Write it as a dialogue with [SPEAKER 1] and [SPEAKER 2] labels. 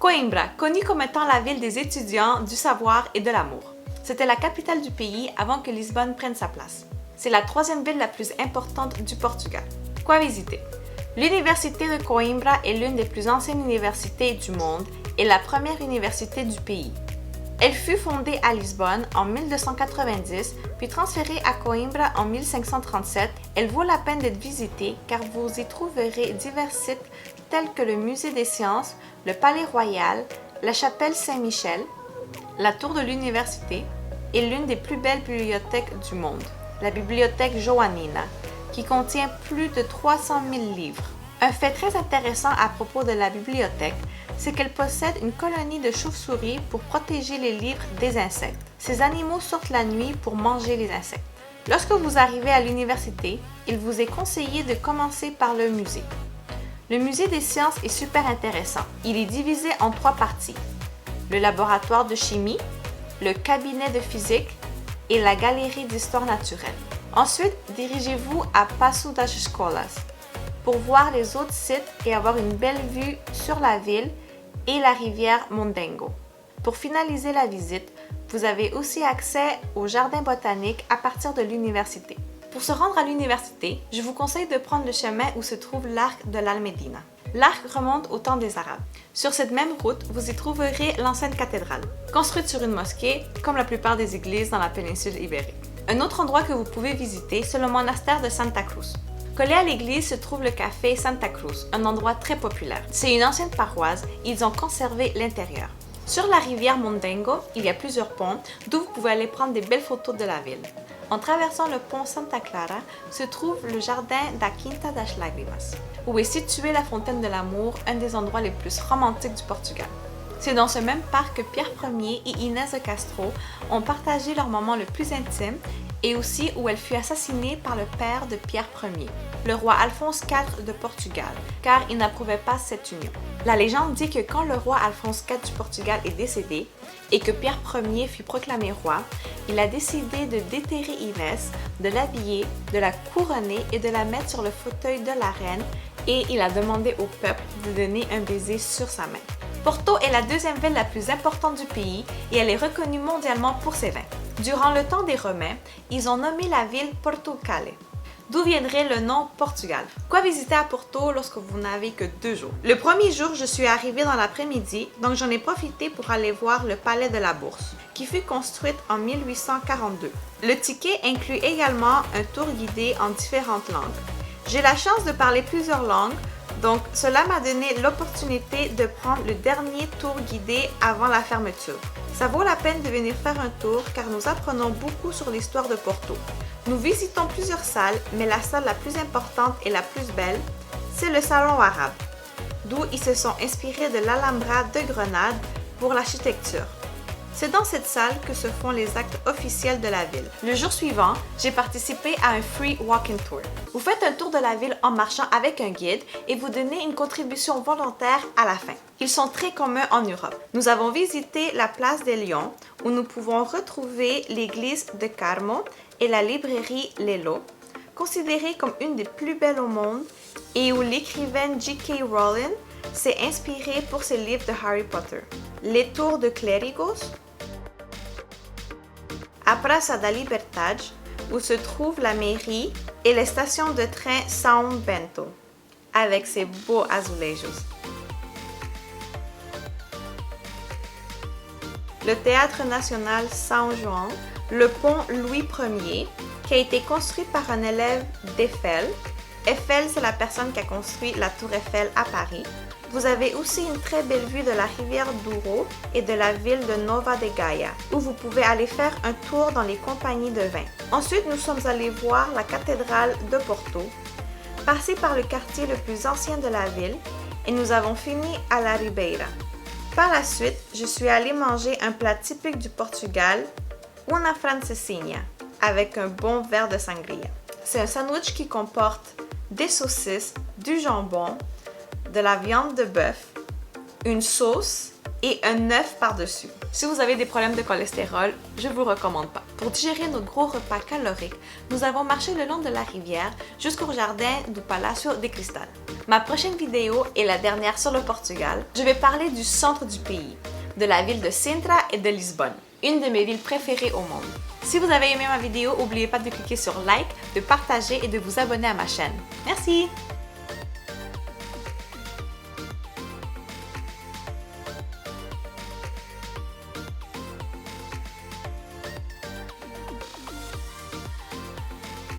[SPEAKER 1] Coimbra, connue comme étant la ville des étudiants, du savoir et de l'amour. C'était la capitale du pays avant que Lisbonne prenne sa place. C'est la troisième ville la plus importante du Portugal. Quoi visiter? L'université de Coimbra est l'une des plus anciennes universités du monde et la première université du pays. Elle fut fondée à Lisbonne en 1290 puis transférée à Coimbra en 1537. Elle vaut la peine d'être visitée car vous y trouverez divers sites tels que le musée des sciences, le palais royal, la chapelle Saint-Michel, la tour de l'université et l'une des plus belles bibliothèques du monde, la bibliothèque Joanina, qui contient plus de 300 000 livres. Un fait très intéressant à propos de la bibliothèque, c'est qu'elle possède une colonie de chauves-souris pour protéger les livres des insectes. Ces animaux sortent la nuit pour manger les insectes. Lorsque vous arrivez à l'université, il vous est conseillé de commencer par le musée. Le musée des sciences est super intéressant. Il est divisé en 3 parties. Le laboratoire de chimie, le cabinet de physique et la galerie d'histoire naturelle. Ensuite, dirigez-vous à Paço das Escolas pour voir les autres sites et avoir une belle vue sur la ville et la rivière Mondengo. Pour finaliser la visite, vous avez aussi accès au jardin botanique à partir de l'université. Pour se rendre à l'université, je vous conseille de prendre le chemin où se trouve l'arc de l'Almedina. L'arc remonte au temps des Arabes. Sur cette même route, vous y trouverez l'ancienne cathédrale, construite sur une mosquée, comme la plupart des églises dans la péninsule ibérique. Un autre endroit que vous pouvez visiter, c'est le monastère de Santa Cruz. Collé à l'église se trouve le café Santa Cruz, un endroit très populaire. C'est une ancienne paroisse et ils ont conservé l'intérieur. Sur la rivière Mondengo, il y a plusieurs ponts, d'où vous pouvez aller prendre des belles photos de la ville. En traversant le pont Santa Clara se trouve le jardin da Quinta das Lágrimas, où est située la fontaine de l'amour, un des endroits les plus romantiques du Portugal. C'est dans ce même parc que Pierre Ier et Inés de Castro ont partagé leur moment le plus intime et aussi où elle fut assassinée par le père de Pierre Ier, le roi Alphonse IV de Portugal, car il n'approuvait pas cette union. La légende dit que quand le roi Alphonse IV du Portugal est décédé et que Pierre Ier fut proclamé roi, il a décidé de déterrer Inès, de l'habiller, de la couronner et de la mettre sur le fauteuil de la reine et il a demandé au peuple de donner un baiser sur sa main. Porto est la deuxième ville la plus importante du pays et elle est reconnue mondialement pour ses vins. Durant le temps des Romains, ils ont nommé la ville Portucale, d'où viendrait le nom Portugal. Quoi visiter à Porto lorsque vous n'avez que 2 jours? Le premier jour, je suis arrivée dans l'après-midi, donc j'en ai profité pour aller voir le palais de la Bourse, qui fut construite en 1842. Le ticket inclut également un tour guidé en différentes langues. J'ai la chance de parler plusieurs langues, donc cela m'a donné l'opportunité de prendre le dernier tour guidé avant la fermeture. Ça vaut la peine de venir faire un tour car nous apprenons beaucoup sur l'histoire de Porto. Nous visitons plusieurs salles, mais la salle la plus importante et la plus belle, c'est le salon arabe, d'où ils se sont inspirés de l'Alhambra de Grenade pour l'architecture. C'est dans cette salle que se font les actes officiels de la ville. Le jour suivant, j'ai participé à un free walking tour. Vous faites un tour de la ville en marchant avec un guide et vous donnez une contribution volontaire à la fin. Ils sont très communs en Europe. Nous avons visité la place des Lions où nous pouvons retrouver l'église de Carmo et la librairie Lelo, considérée comme une des plus belles au monde et où l'écrivaine J.K. Rowling s'est inspirée pour ses livres de Harry Potter. Les tours de Clérigos, à Praça da Liberdade, où se trouve la mairie et les stations de train São Bento, avec ses beaux azulejos. Le Théâtre national São João, le pont Louis Ier, qui a été construit par un élève d'Eiffel. Eiffel, c'est la personne qui a construit la tour Eiffel à Paris. Vous avez aussi une très belle vue de la rivière Douro et de la ville de Nova de Gaia, où vous pouvez aller faire un tour dans les compagnies de vin. Ensuite, nous sommes allés voir la cathédrale de Porto, passer par le quartier le plus ancien de la ville et nous avons fini à la Ribeira. Par la suite, je suis allée manger un plat typique du Portugal, una francesinha, avec un bon verre de sangria. C'est un sandwich qui comporte des saucisses, du jambon, de la viande de bœuf, une sauce et un œuf par-dessus. Si vous avez des problèmes de cholestérol, je vous recommande pas. Pour digérer notre gros repas calorique, nous avons marché le long de la rivière jusqu'au jardin du Palacio de Cristal. Ma prochaine vidéo est la dernière sur le Portugal. Je vais parler du centre du pays, de la ville de Sintra et de Lisbonne, une de mes villes préférées au monde. Si vous avez aimé ma vidéo, n'oubliez pas de cliquer sur like, de partager et de vous abonner à ma chaîne. Merci!